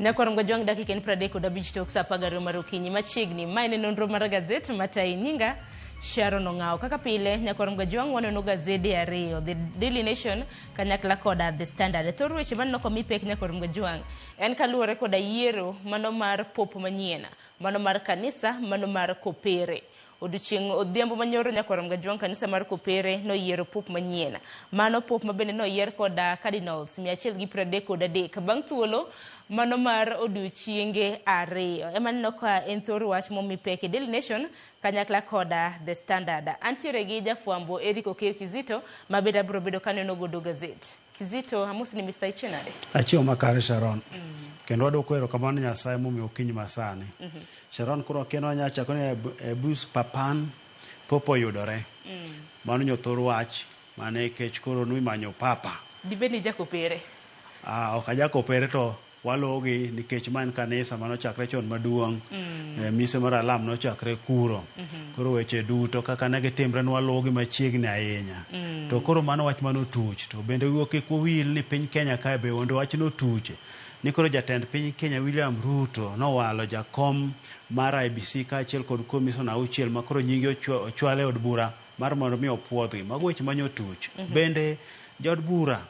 Nyakwarom Gajwang dakika en 35 tok sa pagaro marukinyi machiegni maine nonro mar gazet matai nyinga Sharon Ongao. Kaka pile Nyakwarom Gajwang wanono gazede ariyo, The Daily Nation kanyakla koda The Standard. Thor weche man noko mipek Nyakwarom Gajwang en kaluwore koda yiero mano mar pop manyiena, mano mar kanisa, mano mar kopere. Odiochieng' odhiambo manyoro Nyakwarom Gajwang kanisa mar kopere no yiero pop manyiena. Mano pop mabende no yier koda cardinals 133 bang' thuolo mano mar odiochienge ariyo. Eman no ka en thor wach momipeke Daily Nation kanyakla koda The Standard. Antiere gi jafwambo Eric Oker Kizito mabeda bro bedo kaneno godo gazet. Kizito amosi ni Mr. Ichenade. Achio makare Sharon. Kendo wado kwero kamano Nyasaye mumi okinyi masani. Sharon kuro keno nyacha kone bus papan popo yudore. Mano nyothor wach mane kech koro nui manyo papa. Dibeni jakopere. Ok jakopere to walogi nikech man kanisa mano chakre chon maduong'. Mise mar alam no chakre kuro. Koro weche duto kaka nege timre nwalogi machiegni ahinya. To koro mano wach mano tuch. To bende wuok wil ni piny Kenya kae be wondo wach no tuche. Nikoro jatend piny Kenya William Ruto no walo jakom mar IBC kaachiel kod komison auchiel makoro nyingi ochwale od bura mar mondo mi opuodhi. Mago weche manyo tuch. Bende jod bura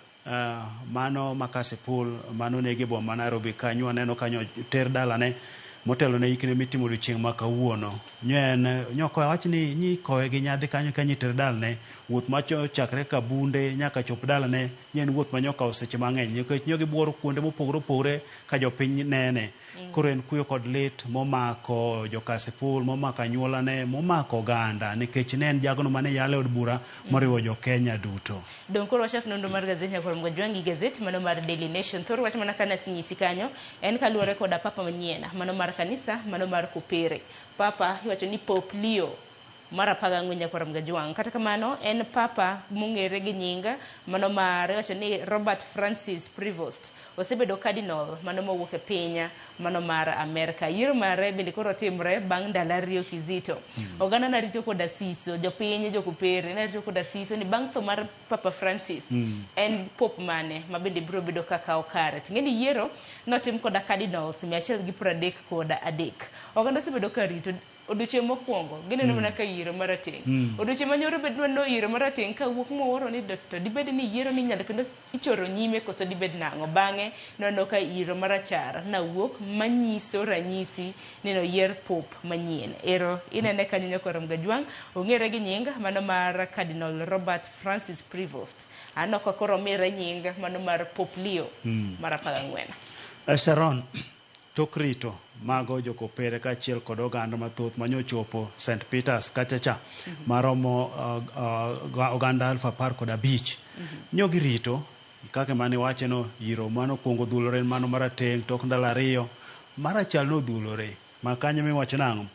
mano Makasipul mano negi boma Nairobi kanyo aneno kanyo ter dalane motelo ne ikne mitimo odiochieng' ma kawuono. Nyoko wach ni kowe gi nyadhi kanyo kanyo ter dalane wuoth macho chakre Kabunde nyaka chop dalane nyen wuoth manyoka oseche mang'eny nikech nyogi buoro kuonde mopogore opogore ka jopiny nene. Koro en kuyo kod lit momako Jokasipul, momako anyuolane, momako oganda nikech ne en jagono mane yale od bura moriwo jo Kenya duto. Don koro wachak nondo mar gazet Nyakwarom Gajwang gazet mano mar Daily Nation. Thor wach mana kana sinyisi kanyo en kaluwore koda papa manyiena, mano mar kanisa, mano mar kopere. Papa iwacho ni Pope Leo mara paga ng'wen Nyakwarom Gajwang. Kata kamano en papa mong'ere gi nyinga mano mar iwacho ni Robert Francis Prevost. Osebedo cardinal mano mowuok e pinya mano mar Amerika. Yiero mare bende koro timre bang' ndalo ariyo Kizito. Oganda narito koda siso, jopiny jokopere narito koda siso ni bang' tho mar Papa Francis en pop mane mabende biro bedo kaka okare. Ting'eni yiero notim koda cardinals 133. Oganda osebedo karito odiochieng' mokwongo gineno mana ka yiero marateng'. Odiochieng' manyoro bedwa no yiero marateng' ka wuok moworo ni to dibed ni yiero ni nyalo kendo ichoro nyime koso dibed nang'o. Bang'e nono ka yiero marachar na wuok manyiso ranyisi ni no yier pop manyien. Ero inene kanyo Nyakwarom Gajwang ong'ere gi nying mano mar Cardinal Robert Francis Prevost. Ano ka koro mere nying mano mar Pope Leo mar 14. Sharon tok rito mago jokopere kaachiel kod oganda mathoth manyochopo St. Peters kachacha maromo oganda 15,000. Nyogi rito kake mane wache no yiro mano kuongo dhulore mano marateng' tok ndalo ariyo marachal no dhulore makanye miwacho nang'o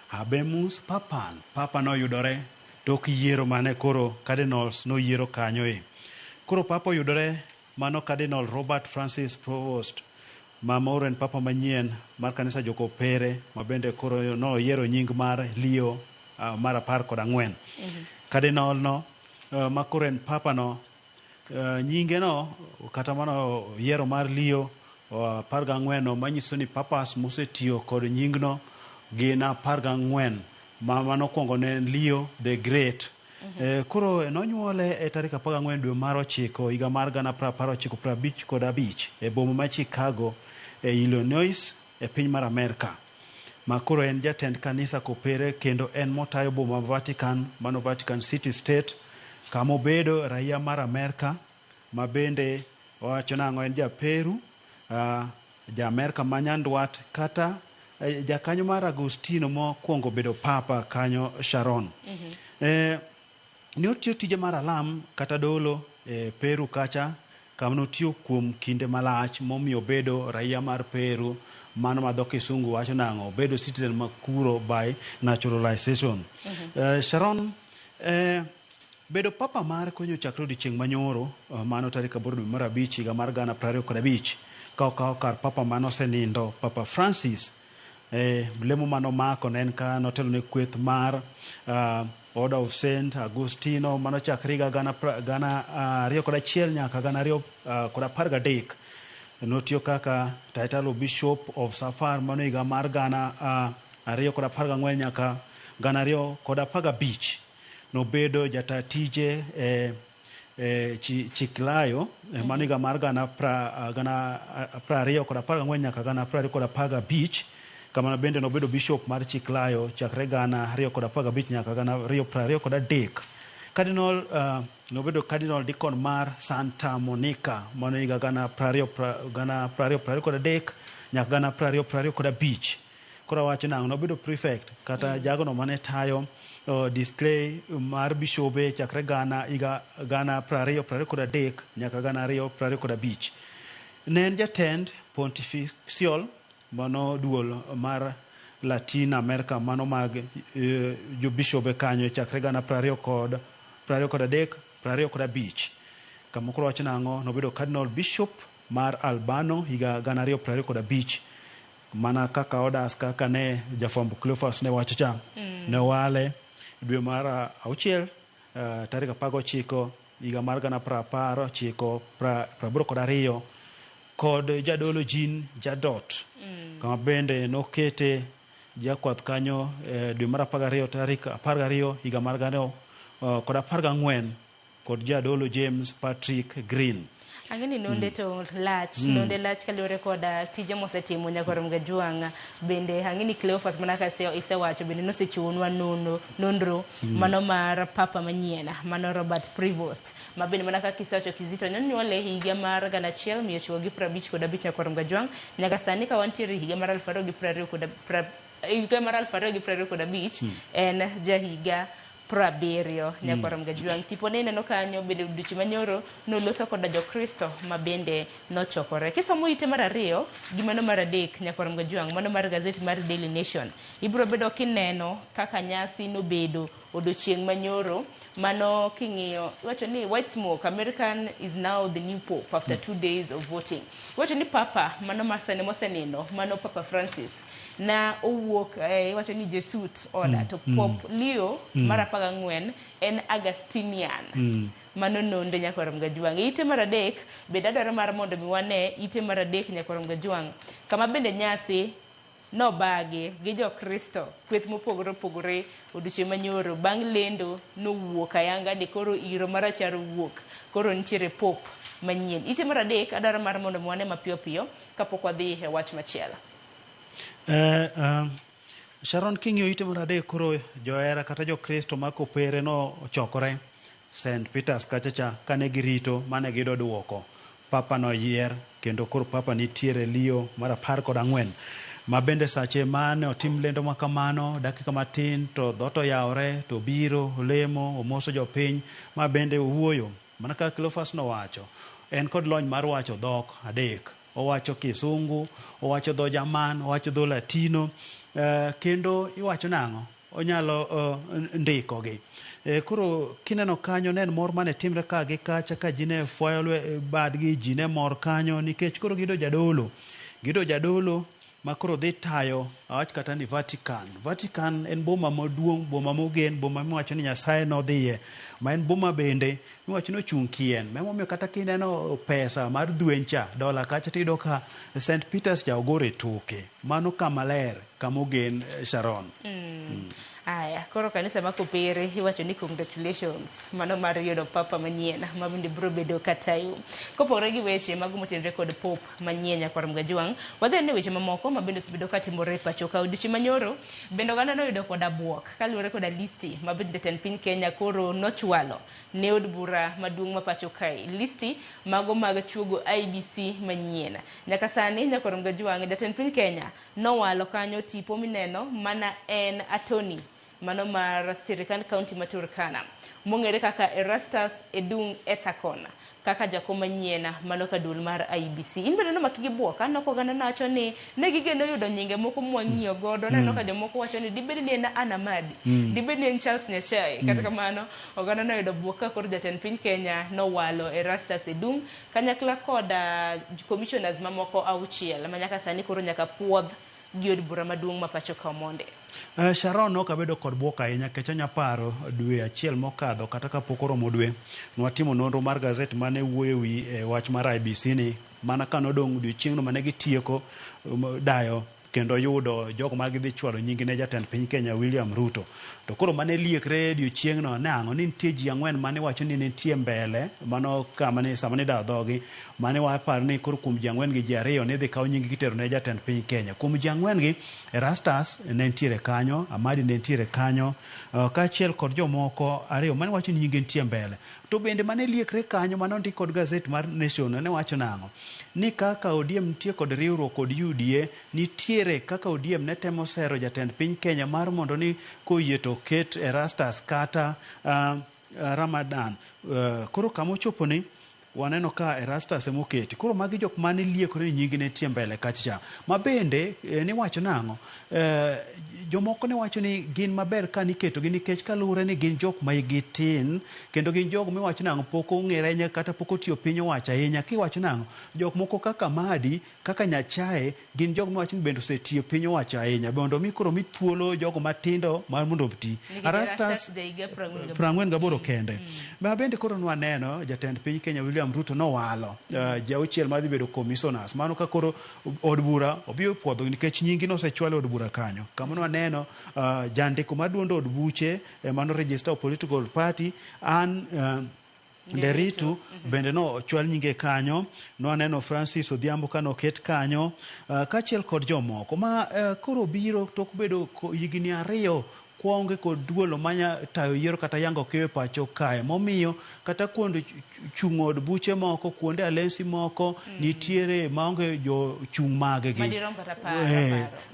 Habemus Papan papa no yudore tok yiero mane koro cardinals no yiero kanyo koro papa yudore mano Cardinal Robert Francis Prevost Mama en papa manyien mar kanisa jokopere mabende koro no yiero nying mar Leo mar 14. Cardinal no makoro en papa no nyinge no kata mano yiero mar Leo 14 no manyiso ni papas mosetiyo kod nying no gin 14 mama nokwongo ne Leo the Great. Koro nonyuole e tarik 14 dwe mar 9 higa mar 1955 e boma ma Chicago Illinois e piny mar Amerika. Makoro en jatend kanisa kopere kendo en motayo boma Vatican mano Vatican City State kamo bedo raia mar Amerika mabende wacho nang'o en ja Peru ja Amerika manyandwat kata jakanyo mar Agustino mokwongo bedo papa kanyo Sharon. Ne otiyo tije mar alam kata dolo Peru kacha kama notiyo kuom kinde malach momiyo bedo raia mar Peru mano ma dho kisungu wacho nang'o bedo citizen makuro by naturalization. Sharon bedo papa mar konyo chakre odiochieng' manyoro mano tarik 8 dwe mar 5 higa mar 2025 ka okawo kar papa mano osenindo Papa Francis. Lemo mano mako ne en ka notelo ne kweth mar Order of Saint Agustino mano chakre higa 2001 nyaka 2013. notiyo kaka title of Bishop of Safar mano higa mar gana 2014 nyaka gana 2015. Nobedo jata tije Chiclayo mano higa mar gana 2014 nyaka gana 2015. Kamano bende nobedo bishop mar Chiclayo chakre gana 2015 nyaka gana 2023. Cardinal nobedo cardinal deacon mar Santa Monica mano higa gana 2023 nyaka gana 2025. Koro wacho nang'o nobedo prefect kata jagono mane tayo display mar bishobe chakre gana 2023 nyaka gana 2025. Ne en jatend pontificial mano duol mar Latin America mano mag jo bishobe kanyo chakre gana 23 25. Kama koro wacho nang'o nobedo cardinal bishop mar Albano higa gana 2025. Mana kaka odas kaka ne jafwambo Cleophas ne wacho cha ne wale dwe mar auchiel tarik 19 higa mar gana 1982 kod jadolo Jean Jadot. Kama bende nokete jakwath kanyo dwe mar 12 tarik 12 higa mar gana 14 kod jadolo James Patrick Green. Angeni nonde to nonde lach kalore koda tije mosetimo nyakorom Gajwang' bende angeni Cleophas manaka isewacho bende nosechunwa nonro mano mar papa manyiena mano Robert Prevost mabende manaka kisewacho Kizito nyonyuole higa mar gana 1955 nyakorom Gajwang' nyaka sani ka wantiere higa mar 2025 en jahiga praberio nyakorom Gajwang'. Tipone neno kanyo bende duchi manyoro noloso koda jokristo mabende nochokore. Kisomo ite mar 2 gi mano mar 3 nyakorom Gajwang' mano mar gazeti mar Daily Nation ibro bedo kineno kaka nyasi nobedo odiochieng' manyoro mano king'iyo wacho ni white smoke American is now the new pope after 2 days of voting. Wacho ni papa mano masane mosenino mano Papa Francis na owuok wacho ni Jesuit order to Pope Leo mar 14 en Augustinian. Mano nonde nyakorom Gajwang'. Ite mar 3 bende adwaro mar mondo miwane ite mar 3 nyakorom Gajwang' kama bende nyasi no bagi gi jokristo kweth mopogore opogore odiochieng' manyoro bang' lendo nowuok ayanga de koro iro marachar wuok koro nitiere pope manyien. Ite mar 3 adwaro mar mondo miwane mapiyo piyo kapok wadhi e wach machielo. Sharon king'iyo ite mar 3 koro johera kata jokristo ma kopere no ochokore St. Peter's kachacha kane girito mane gido duoko papa no yier kendo koro papa nitiere Leo mar 14 ma bende sache mane otim lendo makamano dakika matin to dhoto yaore to biro olemo omoso jopiny ma bende owuoyo mana kaka Cleophas no wacho en kod lony mar wacho dhok 3 owacho Kisungu owacho dho Jerman owacho dho Latino kendo iwacho nang'o onyalo ndiko gi koro kineno kanyo nen mor mane timre ka gi kacha ka jine foilwe bad gi jine mor kanyo nikech koro gido jadolo ma koro dhi tayo awach kata ni Vatican en boma maduong' boma mogen boma miwacho ni Nyasaye nodhiye ma en boma bende miwacho ni ochung' kien memomiyo kata kineno pesa mar dwencha dola kacha tido ka St. Peter's ja ogore toke mano kama ler kamogen Sharon. Aya, koro kanisa makopere iwacho ni congratulations mano mar yudo papa manyien ma bende bro bedo katayo. Kopore gi weche mag motenre kod pope manyien nyakorom Gajwang', wadhi ne weche mamoko ma bende osebedo katimore pacho ka odiochieng' manyoro bende oganda no yudo koda buok kaluwore koda listi ma bende jatend piny Kenya koro nochwalo ne od bura maduong' ma pacho kae listi mago mag chuogo IBC manyien. Nyaka sani nyakorom Gajwang' jatend piny Kenya nowalo kanyo tipo mineno mana en attorney mano mar sirikand county ma Turkana mong'ere kaka Erastus Edung Ethakon kaka jakom manyiena mano ka dul mar IBC. In bende no makigi buok anoko oganda nacho ni ne gigeno yudo nyinge moko mwang'iyo godo neno ka jomoko wacho ni dibed ni en Anna Madi dibed ni en Charles Nyachai kata kamano oganda no yudo buok ka koro jatend piny Kenya nowalo Erastus Edung kanyakla koda commissioners mamoko 6 manyaka sani koro nyaka puodh gi od bura maduong' ma pacho ka Omonde. Sharon no kabedo kod buok ahinya kech anya paro dwe achiel mokadho kata kapok oromo dwe nwatimo nonro mar gazet mane wuoyo wi wach mar IBC ni mana ka nodong' odiochieng'no mane gitieko dayo kendo yudo jogo ma gidhi chwalo nying ne jatend piny Kenya William Ruto. To koro mane liekre odiochieng'no ne ang'o ni nitie ji ang'wen mane wacho ni nitie mbele mano kama ne sama ne dawo dhogi mane waparo ni koro kuom ji ang'wen gi ji ariyo ne dhi kawo nying gitero ne jatend piny Kenya. Kuom ji ang'wen gi Erastus ne nitiere kanyo, Amadi ne nitiere kanyo, kaachiel kod jomoko ariyo mane wacho ni nyinge nitie mbele. To bende mane liekre kanyo mano ndik kod gazet mar Nation ne wacho nang'o ni kaka ODM nitie kod riwruok kod UDA nitiere kaka ODM ne temo sero jatend piny Kenya mar mondo ni koyie to ket Erastus kata Ramadan. Koro kamochopo ni waneno ka Erastus emoketi. Koro magi jok mane liekore ni nyingi ne tie mbele kacha. Ma bende ni wacho nang'o jomoko ne wacho ni gin maber ka niketo gi nikech kalure ni gin jok ma igi tin kendo gin jogo miwacho nang'o pok ong'ere ahinya kata pok otiyo piny owacho ahinya. Kiwacho nang'o jok moko kaka Madi kaka Nyachae gin jogo miwacho ni bende osetiyo piny owacho ahinya mondo mi koro mi thuolo jogo matindo mar mondo oti. Erastus 48 kende. Ma bende koro nwaneno jatend piny Kenya William Ruto nowalo jauchiel madhi bedo commissioners mano ka koro od bura obiro puodho nikech nyingi no osechwal od bura kanyo. Kama nwaneno jandiko maduondo od buche mano register of political party an Nderitu bende no chwal nyinge kanyo. Nwaneno Francis Odhiambo kano ket kanyo kaachiel kod jomoko ma koro biro tok bedo higni ariyo kuonge kod duolo manya tayo yiero kata yango keyo pacho kae momiyo kata kuonde chung' od buche moko kuonde alensi moko nitiere maonge jo chung' mage gi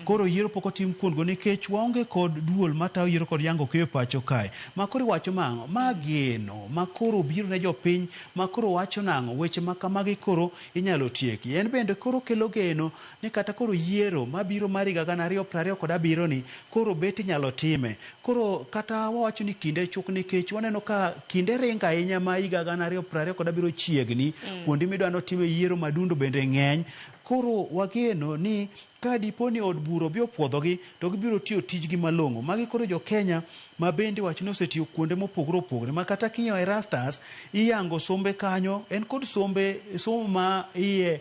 koro yiero pok otim kuongo nikech waonge kod duol matayo yiero kod yango keyo pacho kae. Ma koro wacho mang'o ma geno ma koro biro ne jopiny ma koro wacho nang'o weche ma kamagi koro inyalo tieki. En bende koro kelo geno ni kata koro yiero mabiro mar higa 2027 ni koro bet inyalo time. Koro kata wawacho ni kinde chuk nikech waneno ka kinde ringa ahinya ma higa 2027 chiegni kuonde midwano time yiero madundo bende ng'eny. Koro wageno ni ka diponi od buro bio puodhogi to gibiro tiyo tijgi malong'o. Magi koro jo Kenya ma bende wacho ni osetiyo kuonde mopogore opogore ma kata kinyo Erastus iyango sombe kanyo en kod somo ma iye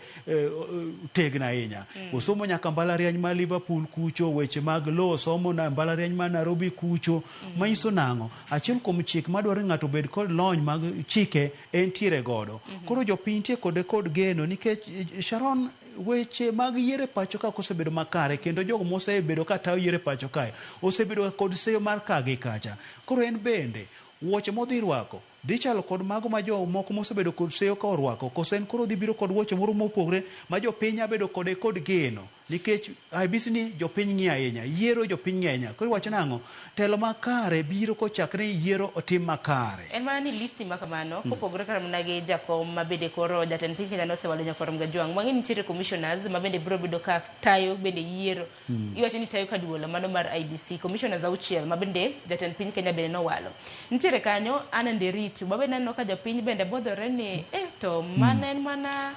tegna ahinya. Osomo nyaka mbalariany ma Liverpool kucho, weche mag law somo na mbalariany ma Nairobi kucho. Maiso nang'o achiel kuom chik madwaro ng'ato bed kod lony mag chike en tiere godo. Koro jopiny tie kod geno nikech Sharon weche mag yiere pacho ka osebedo makare kendo jogo mosebedo ka tayo yiere pacho kae osebedo kod seyo mar kagi kacha. Koro en bende wuoche modhi rwako dhi chalo kod mago ma jo moko mosebedo kod seyo ka orwako koso en koro dhi biro kod wuoche moro mopogre ma jopiny abedo kode kod geno nikech IBC ni jopiny ng'i ahinya yiero jopiny ng'enya. Koro wacho nang'o telo makare biro kochakre yiero otim makare. En mana ni listi ma kamano kopogore kar mnage jakom mabende koro jatend piny Kenya nosewalo Nyakorom Gajwang' wang'e nitiere commissioners mabende biro bedo ka tayo bende yiero iwacho ni tayo ka duolo mano mar IBC commissioners auchiel mabende jatend piny Kenya bende nowalo. Nitiere kanyo Anna Nderitu mabende neno ka jopiny bende bodhore ni to mana en mana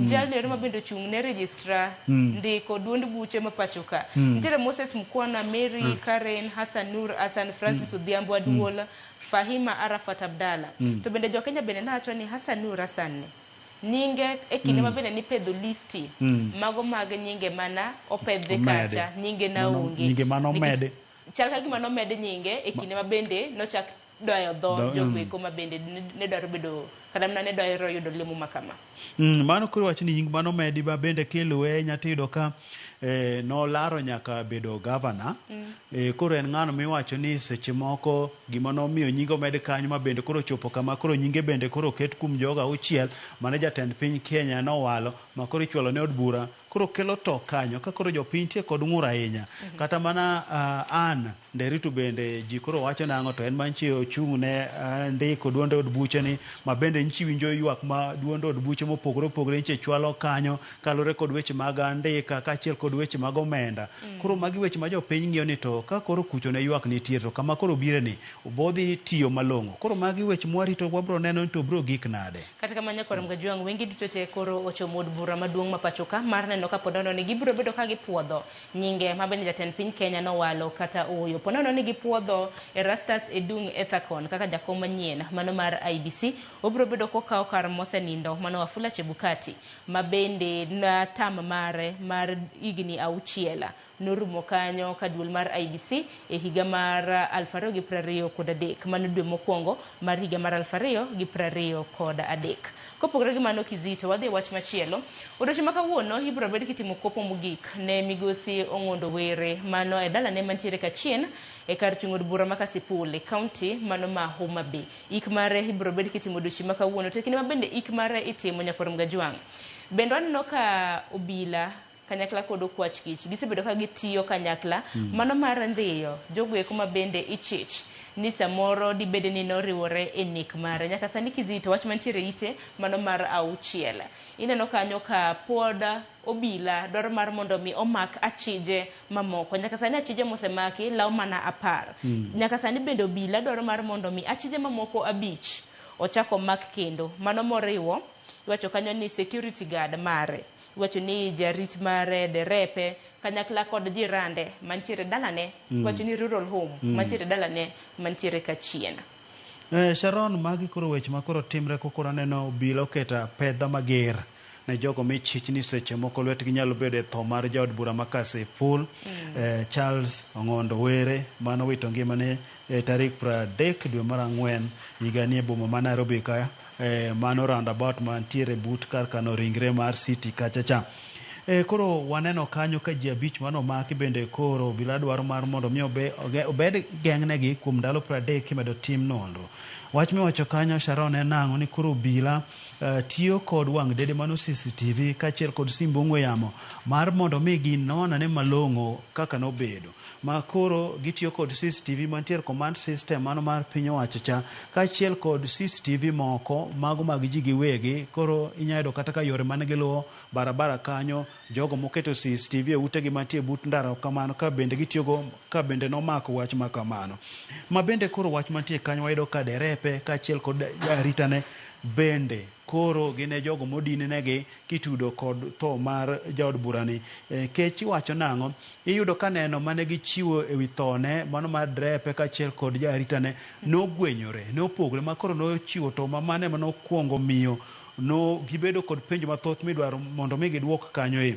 jalne roma bendo chung ne registra ndiko duond buche mapacho ka nitiere Moses Mkwana, Mary Karen, Hassan Nur, Hassan Francis Odhiambo Aduola, Fahima Arafat Abdalla. To bende jo Kenya bende nacho ni Hassan Nur Hassan nyinge kinde mabende ni pedho listi mago mag nyinge mana opedhe kacha nyinge na ungi nyinge mano mede chal ka gima no mede nyinge kinde mabende nochak doyo dho jogo ma bende ne dwaro bedo kada mna ne doyo yudo lemo makama. Mano koro wacho ni nying mano medi ba bende kiluwe nyatido ka no laro nyaka bedo governor. Koro en ng'ano miwacho ni seche moko gima nomiyo nyingo med kanyo ma bende koro chopo kama koro nyinge bende koro ket kum joga auchiel mane jatend piny Kenya nowalo ma koro ichwalo ne od bura koro kelo to kanyo ka koro jopiny tie kod ng'ur ahinya. Kata mana an Nderitu bende ji koro wacho nang'o to en mantie ochung' ne ndiko duonde od buche ni ma bende nchi winjo ywak ma duonde od buche mopogore opogore nche chwalo kanyo kalore kod weche mag ndika kaachiel kod kod weche mag omenda. Koro magi weche ma jopiny ng'iyo ni to ka koro kucho ne ywak nitie to kama koro bire ni obodhi tiyo malong'o. Koro magi weche mwarito wabro neno ni to bro gik nade. Kata kamano Nyakwar Mgajwang' wengi duto te koro ochomo od bura maduong' ma pacho ka mar neno ka ponono ni gibiro bedo ka gipuodho nyinge ma bende jatend piny Kenya nowalo kata oyo. Ponono ni gipuodho Erastus Edung' Ethekon kaka jakom manyien mano mar IEBC. Obiro bedo kokawo kar mosenindo mano Wafula Chebukati ma bende na tam mare mar igni 6 norumo kanyo ka duol mar IEBC e higa mar 2023 mano dwe mokwongo mar higa mar 2023. Kopogore gi mano Kizito, wadhi wach machielo. Odiochieng' ma kawuono ibiro bed kitimo kopo mogik ne migosi Ong'ondo Were mano e dalane mantiere Kachien e kar chung' od bura ma Kasipul e kaunti mano ma Homa Bay. Ik mare ibiro bed kitimo odiochieng' ma kawuono to kinde ma bende ik mare itimo Nyakwar Mgajwang'. Bende waneno ka obila kanyakla kod okwach kich gisebedo ka gitiyo kanyakla mano mar ndhiyo jogo eko ma bende ichich ni samoro dibede ni noriwore e nek mare. Nyaka sani Kizito wach mantiere ite mano mar 6 ineno kanyo ka pod obila dwaro mar mondo mi omak achije mamoko. Nyaka sani achije mosemaki law mana 10. Nyaka sani bende obila dwaro mar mondo mi achije mamoko 5 ochako mak kendo mano moriwo iwacho kanyo ni security guard mare, iwacho ni jarit mare, derepe kanyakla kod jirande mantiere dalane, iwacho ni rural home mantiere dalane mantiere Kachien. Sharon, magi koro weche ma koro timre kokoro neno obila oketa pedha mager ne jogo michich ni seche moko lwetgi nyalo bedo e tho mar jaod bura ma Kasipul Charles Ong'ondo Were mano wito ngimane tarik 30 dwe mar 4 higa ni e boma ma Nairobi ka mano roundabout mantiere but kar kano ringre mar City kachacha. Koro waneno kanyo ka ji 5 mano maki bende koro obila dwaro mar mondo mi obed geng'negi kuom ndalo 30 kimedo tim nonro. Wach miwacho kanyo Sharon en nang'o ni koro obila tiyo kod wang' dede mano CCTV kachiel kod simb ong'we yamo mar mondo mi ginonane malong'o kaka nobedo. Ma koro gitiyo kod CCTV mantiere command system mano mar piny owacho cha kachiel kod CCTV moko mago mag ji giwegi. Koro inyayudo kata ka yore mane giluwo barabara kanyo jogo moketo CCTV e utegi mantie but ndara kamano ka bende gitiyogo ka bende nomako wach ma kamano. Ma bende koro wach mantie kanyo wayudo ka derepe kachiel kod aritane bende koro gine jogo modinenegi kitudo kod tho mar jaod burani. Kech iwacho nang'o iyudo ka neno mane gichiwo e wi thone mano mar drepe kachiel kod jaritane nogwenyore nopogre ma koro nochiwo to mane manokuongo miyo no gibedo kod penjo mathoth midwaro mondo mi gidwok kanyo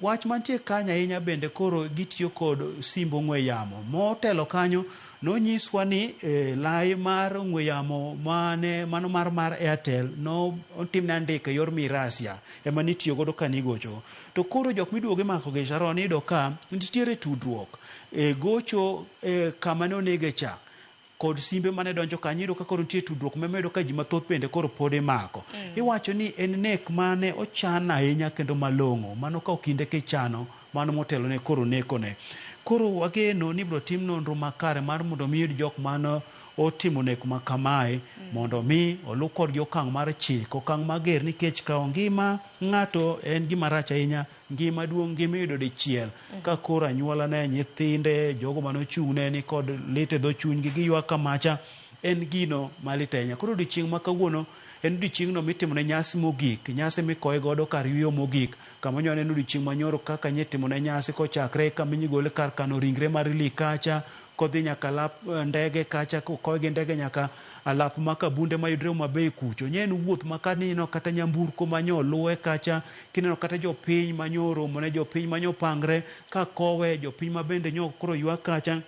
wach mantie kanya ahinya bende koro gitiyo kod simb ong'we yamo motelo kanyo nonyiswa ni lai mar ong'we yamo mano mar Airtel no otimne andika yor mirasia ema nitiyo godo kanigocho. To koro jok miduoge mako gi Sharon iyudo ka nitiere tudruok gocho kama ne onege cha kod simbe mane donjo kanyo ka koro nitie tudruok memedo ka ji mathoth bende koro pod imako. Iwacho ni en nek mane ochan ahinya kendo malong'o mano ka okinde kichano mano motelo ne koro nekone. Koro wageno ni bro tim nonro makare mar mondo mi yud jok mano otimo nek ma kamae mondo mi olu kodgi okang' mar chik okang' mager nikech ka ngima ng'ato en gima rach ahinya ngima duong' ngima yudo dichiel ka koro anyuolane nyithinde jogo manochung'ne ni kod lit e dho chunygi giywak kamacha en gino malit ahinya. Koro odiochieng' ma kawuono en odiochieng'no mitimone nyasi mogik nyasi mikoye godo kar yweyo mogik kama nyo en odiochieng' manyoro kaka nyitimone nyasi kochakre kama inyigole kar kano ringre mar lik kacha kodhi nyaka lap ndege kacha kokoy gi ndege nyaka alap makabunde mayudre Homa Bay kucho nyen wuoth makanino kata nyamburko manyo luwe kacha kineno kata jopiny manyoro mone jopiny manyo pangre ka kowe jopiny mabende nyo koro ywak kacha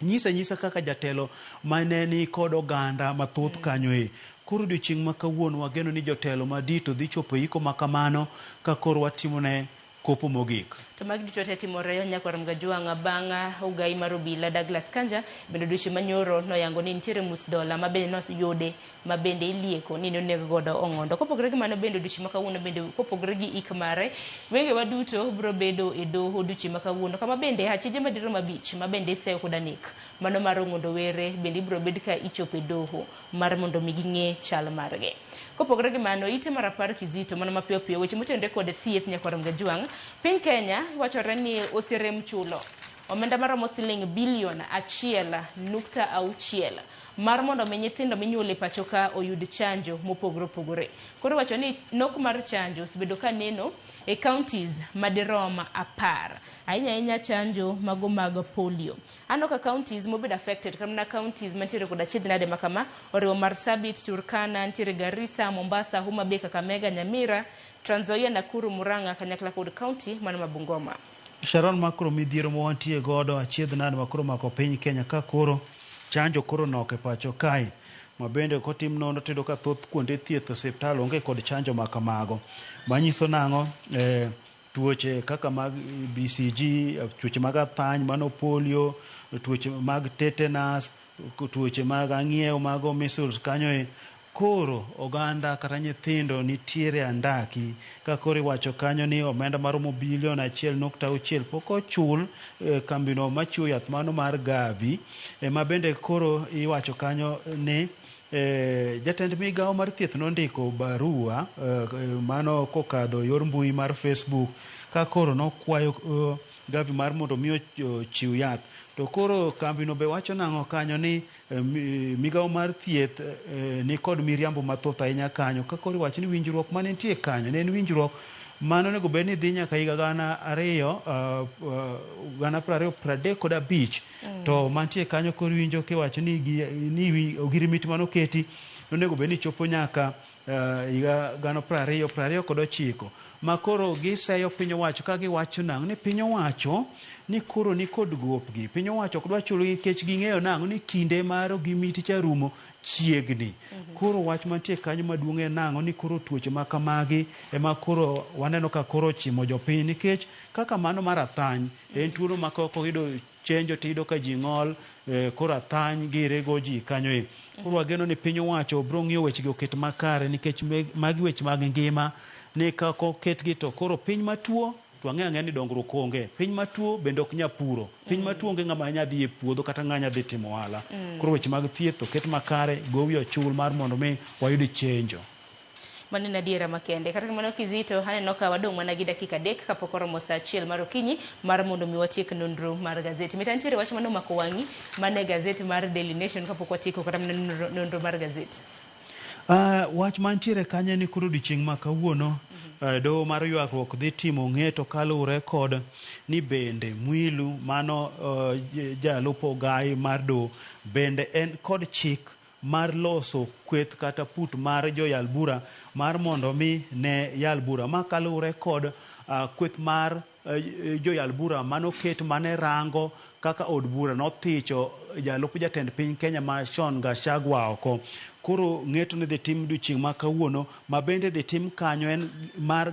nyisa kaka jatelo mane ni kod oganda mathoth kanyo Koro odiochieng' ma kawuono wageno ni jotelo madito dhi chopo iko makamano ka koro watimone kopo mogik. To magi duto te timore Nyakwar Mgajwang' bang' ugai mar obila Douglas Kanja bende odiochieng' manyoro noyango ni nitiere $1 ma bende noyude ma bende ilieko ni nonego godo Ong'ondo. Kopogore gi mano bende odiochieng' ma kawuono bende kopogore gi ik mare wenge waduto biro bedo e doho odiochieng' ma kawuono kama bende achije madirom 5 ma bende iseyo koda nek mano mar Ong'ondo Were bende biro bed ka ichopo e doho mar mondo mi ging'e chal margi. Kopogore gi mano ite mar 10 Kizito mano mapiyo piyo weche motende kod thieth Nyakwar Mgajwang' piny Kenya wachore ni osirem chulo omenda maromo siling bilion 1.6 mar mondo mi nyithindo minyuolo e pacho ka oyud chanjo mopogore opogore. Koro wacho ni nok mar chanjo osebedo ka neno e counties madirom 10, ahinya chanjo mago mag polio. Ano ka counties mobedo affected kamna counties mantiere koda chidnade makama oriwo Marsabit, Turkana, ntiere Garissa, Mombasa, Homa Bay, Kakamega, Nyamira, Trans Nzoia, Nakuru, Murang'a, kanyakla kod county man Bungoma. Sharon, makro midhiero mwantie godo achiedh nade makro mako piny Kenya ka koro chanjo koro nok e pacho kae, ma bende kotim nono tedo ka thoth kuonde thieth osiptal onge kod chanjo makamago, manyiso nang'o tuoche kaka mag BCG, tuoche mag athany, mano polio, tuoche mag tetanus, tuoche mag ang'iew mago measles kanyo koro oganda kata nyithindo nitiere andaki ka koro iwacho kanyo ni omenda maromo bilion 1.6 pok ochul kambino machiwo yath mano mar Gavi, ma bende koro iwacho kanyo ni jatend migawo mar thieth nondiko barua mano kokadho yor mbui mar Facebook ka koro nokwayo Gavi mar mondo mi ochiw yath. To koro kambino be wacho nang'o kanyo ni migawo mar thieth ni kod miriambo mathoth ahinya kanyo ka koro wacho ni winjruok mane nitie kanyo ne en winjruok mano nego bed ni dhi nyaka higa 2035 to mantie kanyo koro winjo kiwacho ni ogirimiti mano keti nonego bed ni chopo nyaka higa 2029 ma koro giseyo piny owacho ka giwacho nang'o ni piny owacho ni koro ni kod gopgi, piny owacho ok dwa chulo nikech ging'eyo nang'o ni kinde mar gimiti cha rumo chiegni. Koro wach mantie kanyo maduong' nang'o ni koro tuoche makamagi ema koro waneno ka koro chimo jopiny nikech kaka mano mar athany en tuono ma koko yudo chenjo tido ka ji ng'ol koro athany girego ji kanyo koro wageno ni piny owacho bro ng'iyo wechegi oket makare nikech magi weche mag ngima ni kako oketgi to koro piny matuo to ang'e ni dongruok onge, piny matuo bende ok nya puro, piny matuo onge ng'ama nya dhi e puodho kata ng'anya dhi timo ohala. Koro weche mag thieth oket makare, gowi ochul mar mondo mi wayud chenjo. Manina diera makende kata kamano Kizito haneno ka wadong' mana gi dakika 3 kapok oromo saa 1 mar okinyi mar mondo mi watiek nonro mar gazeti. Mitantiere wach mano mako wang'i mane gazeti mar Daily Nation kapok watieko kata nonro mar gazeti. Wach mantiere kanye ni koro odiochieng' ma kawuono doho mar ywagruok dhi timo ng'eto kaluwore kod ni bende Mwilu mano jalup ogai mar doho bende en kod chik mar loso kweth kata put mar joyal bura mar mondo mi ne yal bura ma kaluwore kod kweth mar joyal bura manoket mane rango kaka od bura nothicho jalup jatend piny Kenya ma Sean Gachagua oko. Koro ng'eto ne dhi tim odiochieng' ma kawuono ma bende dhi tim kanyo en mar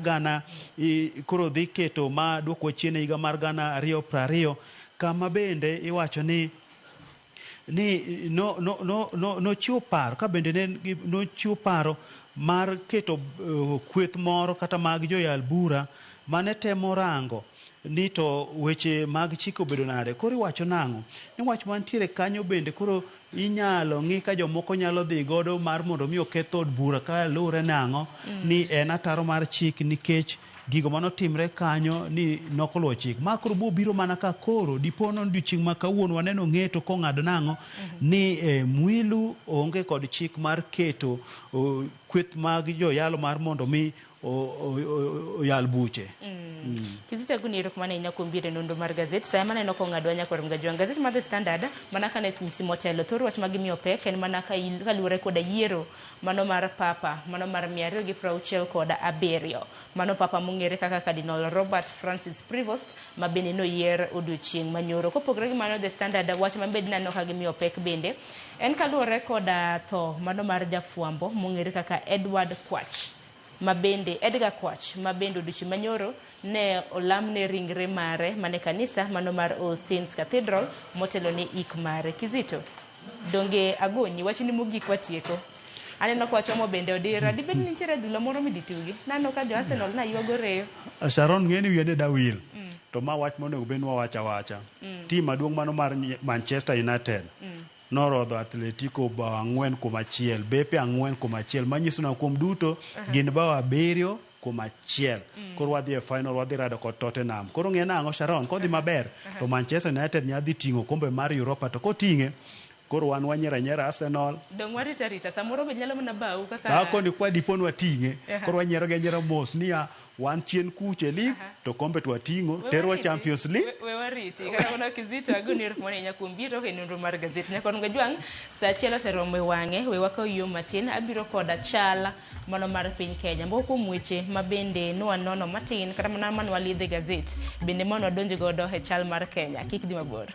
koro dhi keto ma duoko chien higa mar 2020 kama bende iwacho ni nochiwo paro ka bende nochiwo paro mar keto kweth moro kata mag joyal bura mane temo rango ni to weche mag chike obedo nade. Koro iwacho nang'o ni wach mantiere kanyo bende koro inyalo ng'i ka jomoko nyalo dhi godo mar mondo mi oketh od bura ka lure nang'o ni en ataro mar chik nikech gigo manotimre kanyo ni nokoluwo chik. Ma koro biro mana ka koro dipono odiochieng' ma kawuono waneno ng'eto kong'ado nang'o ni Mwilu onge kod chik mar keto kweth mag joyalo mar mondo mi oyal buche. Kizito kuniro kumana inya kumbire nondo mar gazeti saya mana inoko ngadwa nya kwa mgajwa gazeti ma The Standard manaka na simisi motelo toru wach magimi opek en manaka kaluwore koda yiero mano mar papa mano mar 267 mano papa mung'ere kaka Cardinal Robert Francis Prevost ma bende no yier odiochieng' manyoro. Kopogore gi mano The Standard wach mabed nano kagimi opek bende en kaluwore koda tho mano mar jafwambo mung'ere kaka Edgar Kwach mabende odiochieng' manyoro ne olamne ringre mare mane kanisa mano mar All Saints Cathedral motelo ne ik mare. Kizito donge agonyi wach ni mogik watieko aneno kwa chomo bende odira dibed ni nitiere adhula moro miditugi nano ka jo Arsenal na yuago reyo Sharon ng'eni wiende dawil to ma wach monego ben wawacha tim maduong' mano mar Manchester United norodho Atletico bao 4-1 bepe 4-1 manyiso na kuom duto gin bao 7 kuom achiel. Koro wadhi e final, wadhi rado kod Tottenham. Koro ng'e nang'o Sharon, kodhi maber to Manchester United nyadhi ting'o kombe mar Europa, to koting'e koro wan wanyera Arsenal. Dong warita samoro be nyalo mana bau kaka Koni kwa dipon wating'e, koro wanyera mos niya wan chien kuche lig to kombe twating'o terwa Champions League. We wariti kaka wana Kizito agoni erokamano nyakuom biro e nonro mar gazeti nyakon Gajwang' sa achiel oseromo e wang'e. We wakaw yo matin abiro koda chal mano mar piny Kenya. Moko kuom weche mabende nwanono matin kata mana manwalidhe gazeti bende manwadonjo godo e chal mar Kenya. Kik dhi mabor.